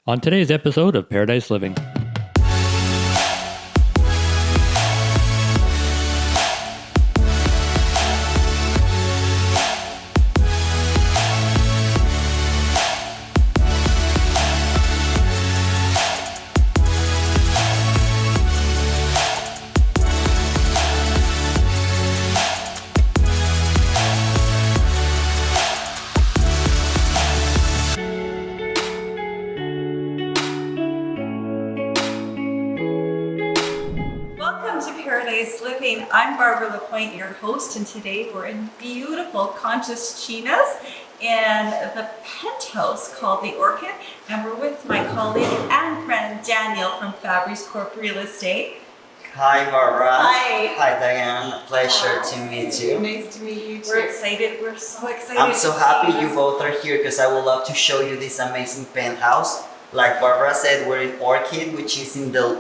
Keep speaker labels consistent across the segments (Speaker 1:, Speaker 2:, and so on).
Speaker 1: On today's episode of Paradise Living.
Speaker 2: Paradise Living. I'm Barbara LaPointe, your host, and today we're in beautiful Conchas Chinas in the penthouse called the Orchid, and we're with my colleague and friend Daniel from Fabry's Corp Real Estate.
Speaker 3: Hi Barbara.
Speaker 2: Hi.
Speaker 3: Hi Diane. Pleasure to meet you.
Speaker 2: Nice to meet you too. We're excited. We're so excited.
Speaker 3: I'm so happy you
Speaker 2: you.
Speaker 3: both are here because I would love to show you this amazing penthouse. Like Barbara said, we're in Orchid, which is in the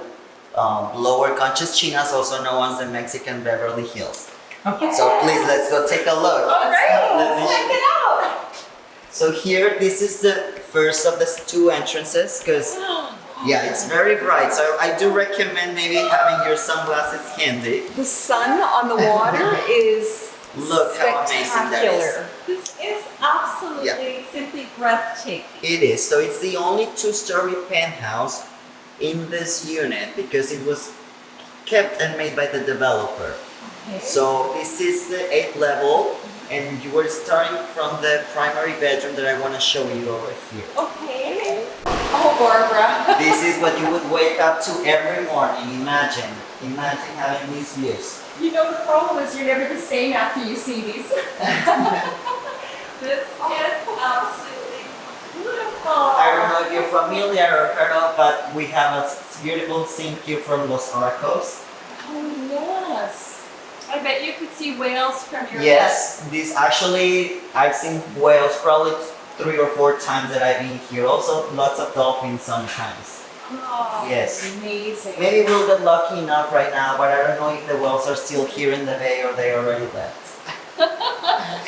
Speaker 3: lower Conchas Chinas, also known as the Mexican Beverly Hills.
Speaker 2: Okay.
Speaker 3: So please, let's go take a look.
Speaker 2: All right, let's check it out.
Speaker 3: So here, this is the first of the two entrances because yeah, it's very bright. So I do recommend maybe having your sunglasses handy.
Speaker 4: The sun on the water is
Speaker 3: Look how amazing that is.
Speaker 4: spectacular.
Speaker 2: This is absolutely simply breathtaking.
Speaker 3: It is. So it's the only two-story penthouse in this unit because it was kept and made by the developer.
Speaker 2: Okay.
Speaker 3: So this is the 8th level, and you were starting from the primary bedroom that I want to show you over here.
Speaker 2: Okay.
Speaker 4: Oh, Barbara.
Speaker 3: This is what you would wake up to every morning. Imagine having these views.
Speaker 4: You know, the problem is you're never the same after you see these.
Speaker 2: This is absolutely beautiful.
Speaker 3: I don't know if you're familiar or heard of, but we have a beautiful scene here from Los Arcos.
Speaker 4: Oh, yes.
Speaker 2: I bet you could see whales from your
Speaker 3: Yes, this actually, I've seen whales probably 3 or 4 times that I've been here. Also, lots of dolphins sometimes.
Speaker 2: Oh,
Speaker 3: Yes.
Speaker 4: Amazing.
Speaker 3: Maybe we'll get lucky enough right now, but I don't know if the whales are still here in the bay or they already left.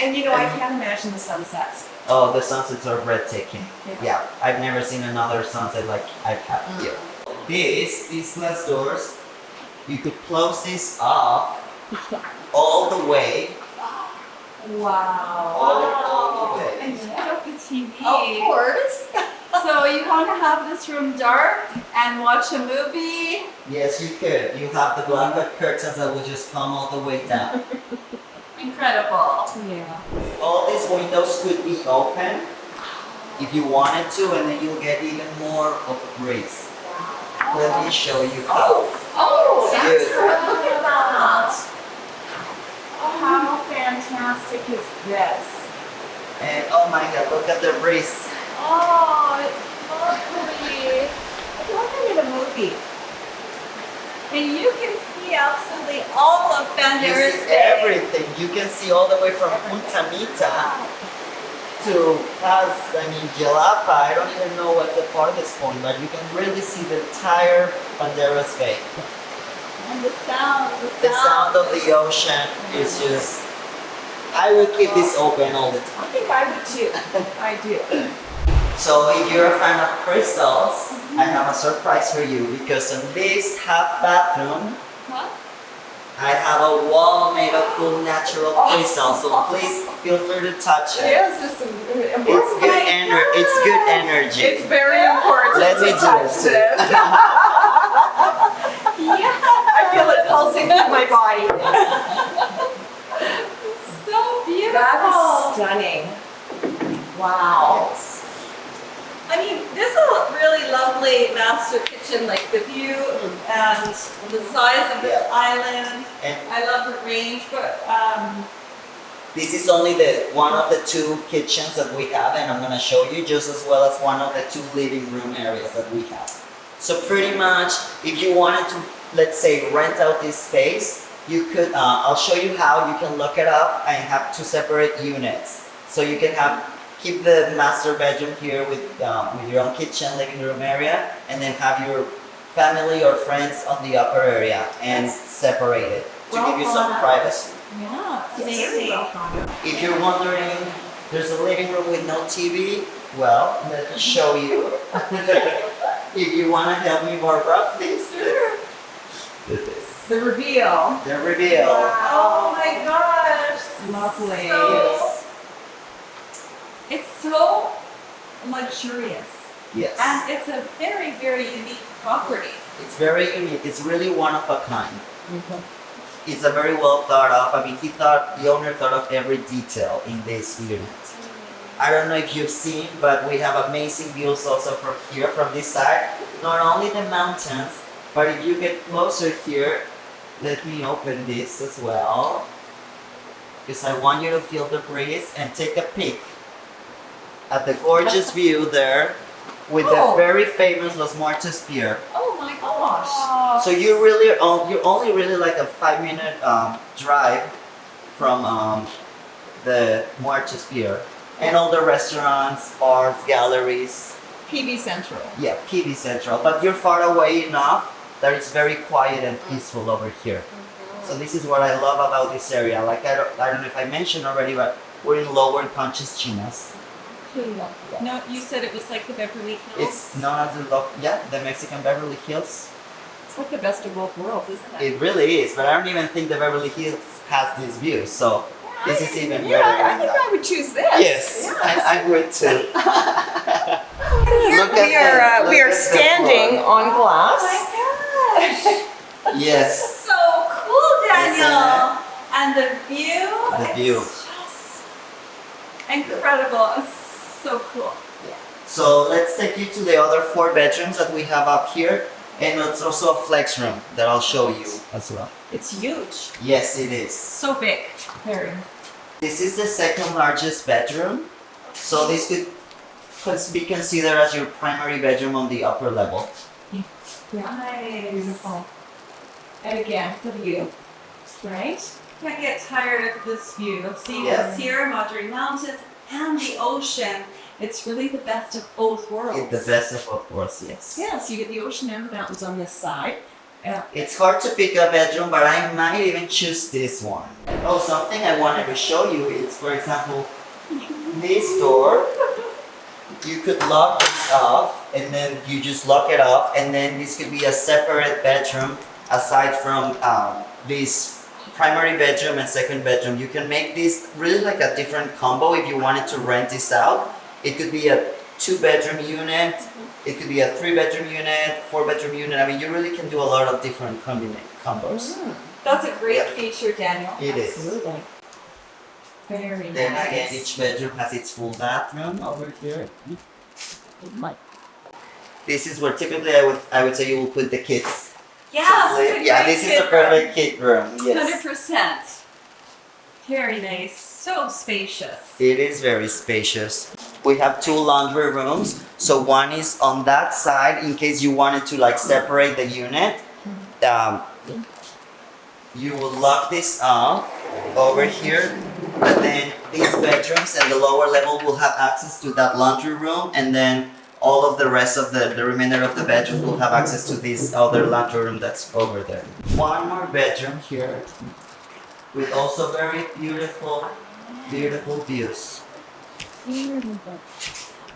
Speaker 4: And you know, I can't imagine the sunsets.
Speaker 3: Oh, the sunsets are breathtaking. Yeah, I've never seen another sunset like I've had here. These glass doors, you could close this off all the way.
Speaker 4: Wow.
Speaker 3: All the way.
Speaker 2: And set up the TV.
Speaker 4: Of course.
Speaker 2: So you want to have this room dark and watch a movie?
Speaker 3: Yes, you could. You have the blanket curtains that will just come all the way down.
Speaker 2: Incredible.
Speaker 4: Yeah.
Speaker 3: All these windows could be open if you wanted to, and then you'll get even more of a breeze. Let me show you how.
Speaker 4: Oh, that's
Speaker 3: Beautiful.
Speaker 4: good. Look at that. Oh, how fantastic is this?
Speaker 3: And oh my god, look at the breeze.
Speaker 2: Oh, it's lovely. I feel like I'm in a movie. And you can see absolutely all of
Speaker 3: You
Speaker 2: Banderas
Speaker 3: see
Speaker 2: Bay.
Speaker 3: everything. You can see all the way from Punta Mita to Jalapa. I don't even know what's the farthest point, but you can really see the entire Banderas Bay.
Speaker 2: And the sound,
Speaker 3: The sound of the ocean is just... I would keep this open all the time.
Speaker 4: I think I would too. I do.
Speaker 3: So if you're a fan of crystals, I have a surprise for you because on this half bathroom,
Speaker 2: What?
Speaker 3: I have a wall made of full natural crystals. So please feel free to touch it.
Speaker 4: Yes, it's important.
Speaker 3: It's good energy.
Speaker 4: It's very important
Speaker 3: Let me
Speaker 4: to
Speaker 3: do
Speaker 4: touch
Speaker 3: it.
Speaker 4: this.
Speaker 2: Yeah.
Speaker 4: I feel it pulsing through my body.
Speaker 2: So beautiful.
Speaker 4: That is stunning. Wow.
Speaker 2: I mean, this is a really lovely master kitchen, like the view and the size of this
Speaker 3: Yeah.
Speaker 2: island.
Speaker 3: And
Speaker 2: I love the range, but
Speaker 3: this is only one of the 2 kitchens that we have, and I'm gonna show you, just as well as one of the 2 living room areas that we have. So pretty much, if you wanted to, let's say, rent out this space, you could. I'll show you how you can look it up and have 2 separate units. So you can keep the master bedroom here with your own kitchen, living room area, and then have your family or friends on the upper area and separate it to give you some privacy.
Speaker 2: yeah,
Speaker 4: Very
Speaker 2: amazing.
Speaker 4: well thought out.
Speaker 3: If you're wondering, there's a living room with no TV. Well, let me show you. If you want to help me, Barbara, please.
Speaker 4: Sure.
Speaker 3: Do this.
Speaker 4: The reveal.
Speaker 3: The reveal.
Speaker 2: Oh my gosh.
Speaker 4: Lovely.
Speaker 2: It's so luxurious.
Speaker 3: Yes.
Speaker 2: And it's a very, very unique property.
Speaker 3: It's very unique. It's really one of a kind. It's a very well thought of. I mean, the owner thought of every detail in this unit. I don't know if you've seen, but we have amazing views also from here, from this side. Not only the mountains, but if you get closer here, let me open this as well. Because I want you to feel the breeze and take a peek at the gorgeous view there with the very famous Los Arcos Pier.
Speaker 2: Oh my gosh.
Speaker 3: So you you're only really like a 5-minute drive from the Arcos Pier, and all the restaurants, bars, galleries.
Speaker 4: PV Central.
Speaker 3: Yeah, PV Central. But you're far away enough that it's very quiet and peaceful over here. So this is what I love about this area. Like I don't know if I mentioned already, but we're in Lower Conchas Chinas.
Speaker 2: No, you said it was like the Beverly Hills.
Speaker 3: It's known as the Mexican Beverly Hills.
Speaker 4: It's like the best of both worlds, isn't it?
Speaker 3: It really is, but I don't even think the Beverly Hills has this view, so this is even better.
Speaker 4: I think I would choose this.
Speaker 3: Yes,
Speaker 4: Yeah.
Speaker 3: I would too. Look
Speaker 4: we
Speaker 3: at
Speaker 4: are, we are standing on glass.
Speaker 2: Oh my gosh.
Speaker 3: Yes,
Speaker 2: So cool, Daniel. And the view.
Speaker 3: The view.
Speaker 2: It's just incredible. It's so cool.
Speaker 3: so let's take you to the other 4 bedrooms that we have up here, and it's also a flex room that I'll show you as well.
Speaker 2: It's huge.
Speaker 3: Yes, it is.
Speaker 2: So big.
Speaker 4: Very.
Speaker 3: This is the second largest bedroom, so this could be considered as your primary bedroom on the upper level.
Speaker 2: Nice.
Speaker 4: Beautiful. And again, the view. Right?
Speaker 2: Can't get tired of this view of seeing
Speaker 3: Yeah.
Speaker 2: the Sierra Madre Mountains and the ocean. It's really the best of both worlds.
Speaker 3: It's the best of both worlds, yes.
Speaker 4: Yes, you get the ocean and the mountains on this side.
Speaker 3: It's hard to pick a bedroom, but I might even choose this one. Oh, something I wanted to show you is, for example, this door. You could lock this off, and then you just lock it off, and then this could be a separate bedroom aside from this primary bedroom and second bedroom. You can make this really like a different combo if you wanted to rent this out. It could be a 2-bedroom unit, it could be a 3-bedroom unit, 4-bedroom unit. I mean, you really can do a lot of different combos.
Speaker 2: That's a great
Speaker 3: Yeah.
Speaker 2: feature, Daniel.
Speaker 3: It is.
Speaker 4: Absolutely. Very
Speaker 3: Then
Speaker 4: nice.
Speaker 3: again, each bedroom has its full bathroom over here. This is where typically I would say you will put the kids.
Speaker 2: Yeah,
Speaker 3: to sleep. Yeah, this is a perfect kid room. Yes.
Speaker 2: 100%. Very nice. So spacious.
Speaker 3: It is very spacious. We have 2 laundry rooms. So one is on that side in case you wanted to like separate the unit. You will lock this off over here, but then these bedrooms and the lower level will have access to that laundry room, and then all of the rest of the remainder of the bedroom will have access to this other laundry room that's over there. One more bedroom here with also very beautiful views.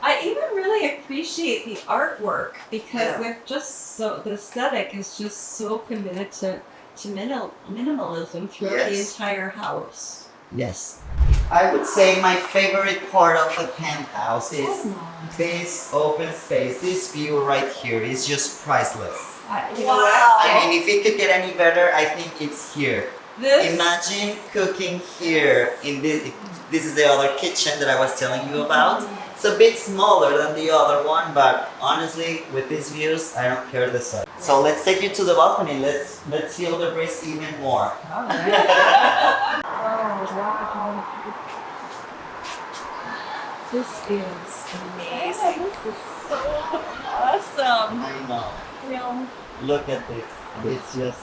Speaker 2: I even really appreciate the artwork because
Speaker 3: Yeah.
Speaker 2: they're just so, the aesthetic is just so committed to minimalism throughout the
Speaker 3: Yes.
Speaker 2: entire house.
Speaker 3: Yes. I would say my favorite part of the penthouse is this open space. This view right here is just priceless.
Speaker 2: You know what?
Speaker 3: I mean, if it could get any better, I think it's here.
Speaker 2: This
Speaker 3: Imagine cooking here in this. This is the other kitchen that I was telling you about. It's a bit smaller than the other one, but honestly, with these views, I don't care the size. So let's take you to the balcony. Let's feel the breeze even more.
Speaker 4: Oh, wow. This is amazing.
Speaker 2: this is so awesome.
Speaker 3: I know.
Speaker 4: You know,
Speaker 3: Look at this. It's just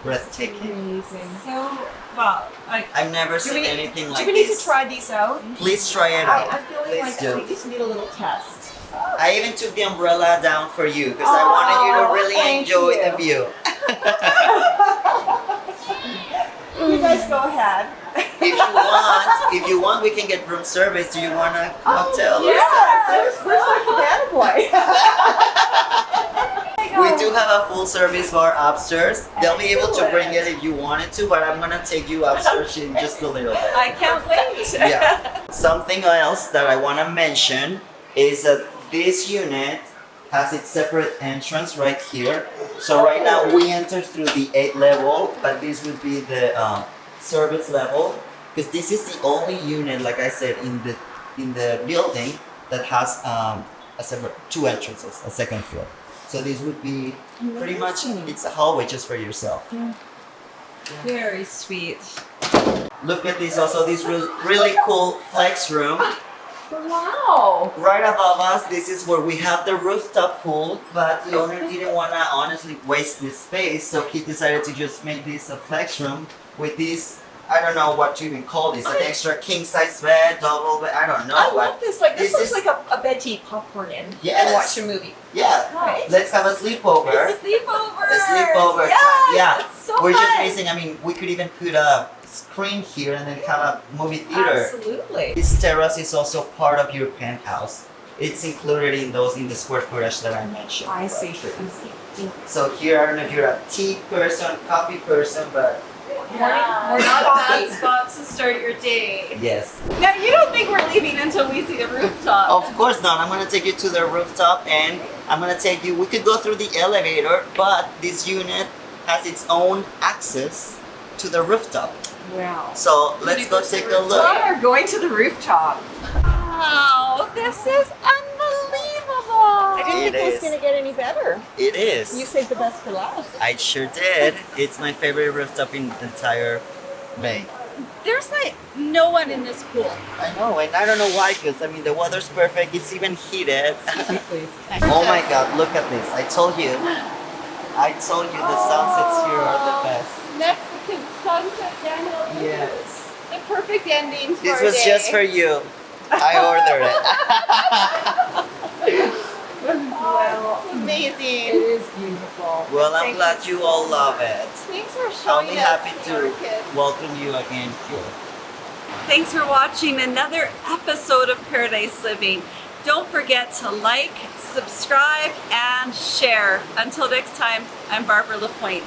Speaker 3: breathtaking.
Speaker 4: amazing.
Speaker 2: So, well,
Speaker 3: I've never
Speaker 4: Do
Speaker 3: seen
Speaker 4: we-
Speaker 3: anything
Speaker 4: Do
Speaker 3: like
Speaker 4: we need
Speaker 3: this.
Speaker 4: to try these out?
Speaker 3: Please try it out.
Speaker 4: I'm feeling
Speaker 3: Please
Speaker 4: like
Speaker 3: do.
Speaker 4: we just need a little test.
Speaker 3: I even took the umbrella down for you because I wanted you to
Speaker 4: Oh,
Speaker 3: really
Speaker 4: thank
Speaker 3: enjoy
Speaker 4: you.
Speaker 3: the view.
Speaker 4: You guys go ahead.
Speaker 3: If you want, we can get room service. Do you want a cocktail? or
Speaker 4: Yes, where's my banana boy?
Speaker 3: have a full service bar upstairs. They'll be able to bring it if you wanted to, but I'm gonna take you upstairs in just a little bit.
Speaker 2: I can't wait.
Speaker 3: Yeah. Something else that I want to mention is that this unit has its separate entrance right here. So right now we enter through the 8th level, but this would be the service level, because this is the only unit, like I said, in the building that has a separate 2 entrances, a second floor. So this would be pretty much, it's a hallway just for yourself.
Speaker 2: Very sweet.
Speaker 3: Look at this also, this really cool flex room.
Speaker 4: Wow.
Speaker 3: Right above us, this is where we have the rooftop pool, but the owner didn't want to honestly waste this space, so he decided to just make this a flex room with this, I don't know what to even call this, an extra king size bed, double bed, I don't know.
Speaker 4: I love this. Like this
Speaker 3: this
Speaker 4: looks
Speaker 3: is-
Speaker 4: like a bed to eat popcorn in
Speaker 3: Yes.
Speaker 4: and watch a movie.
Speaker 3: Yeah,
Speaker 4: Right.
Speaker 3: let's have a sleepover.
Speaker 2: Sleepover.
Speaker 3: A sleepover
Speaker 2: Yes,
Speaker 3: time. Yeah,
Speaker 2: it's so
Speaker 3: we're
Speaker 2: fun.
Speaker 3: just missing, I mean, we could even put a screen here and then have a movie theater.
Speaker 2: Absolutely.
Speaker 3: This terrace is also part of your penthouse. It's included in the square footage that I mentioned.
Speaker 4: I see.
Speaker 3: So here, I don't know if you're a tea person, coffee person, but
Speaker 4: Morning
Speaker 2: Not a
Speaker 4: coffee.
Speaker 2: bad spot to start your day.
Speaker 3: yes.
Speaker 2: Now, you don't think we're leaving until we see the rooftop?
Speaker 3: Of course not. I'm gonna take you to the rooftop and I'm gonna take you, we could go through the elevator, but this unit has its own access to the rooftop.
Speaker 4: Wow.
Speaker 3: So let's go take a look.
Speaker 4: We're going to the rooftop.
Speaker 2: Wow, this is unbelievable.
Speaker 4: I didn't
Speaker 3: It
Speaker 4: think it was
Speaker 3: is.
Speaker 4: going to get any better.
Speaker 3: It is.
Speaker 4: You saved the best for last.
Speaker 3: I sure did. It's my favorite rooftop in the entire bay.
Speaker 2: There's like no one in this pool.
Speaker 3: I know, and I don't know why, because I mean the weather's perfect, it's even heated.
Speaker 4: Please.
Speaker 3: Oh my god, look at this. I told you the sunsets here are the best.
Speaker 4: Mexican sunset, Daniel.
Speaker 3: Yes.
Speaker 4: The perfect ending for
Speaker 3: This
Speaker 4: a
Speaker 3: was
Speaker 4: day.
Speaker 3: just for you. I ordered it.
Speaker 4: Well, it
Speaker 2: Amazing.
Speaker 4: is beautiful.
Speaker 3: Well, I'm
Speaker 4: Thank
Speaker 3: glad you all love it.
Speaker 4: Thanks for
Speaker 3: I'll
Speaker 4: showing
Speaker 3: be
Speaker 4: us
Speaker 3: happy
Speaker 4: the
Speaker 3: to
Speaker 4: orchid.
Speaker 3: welcome you again here.
Speaker 2: Thanks for watching another episode of Paradise Living. Don't forget to like, subscribe, and share. Until next time, I'm Barbara Lapointe.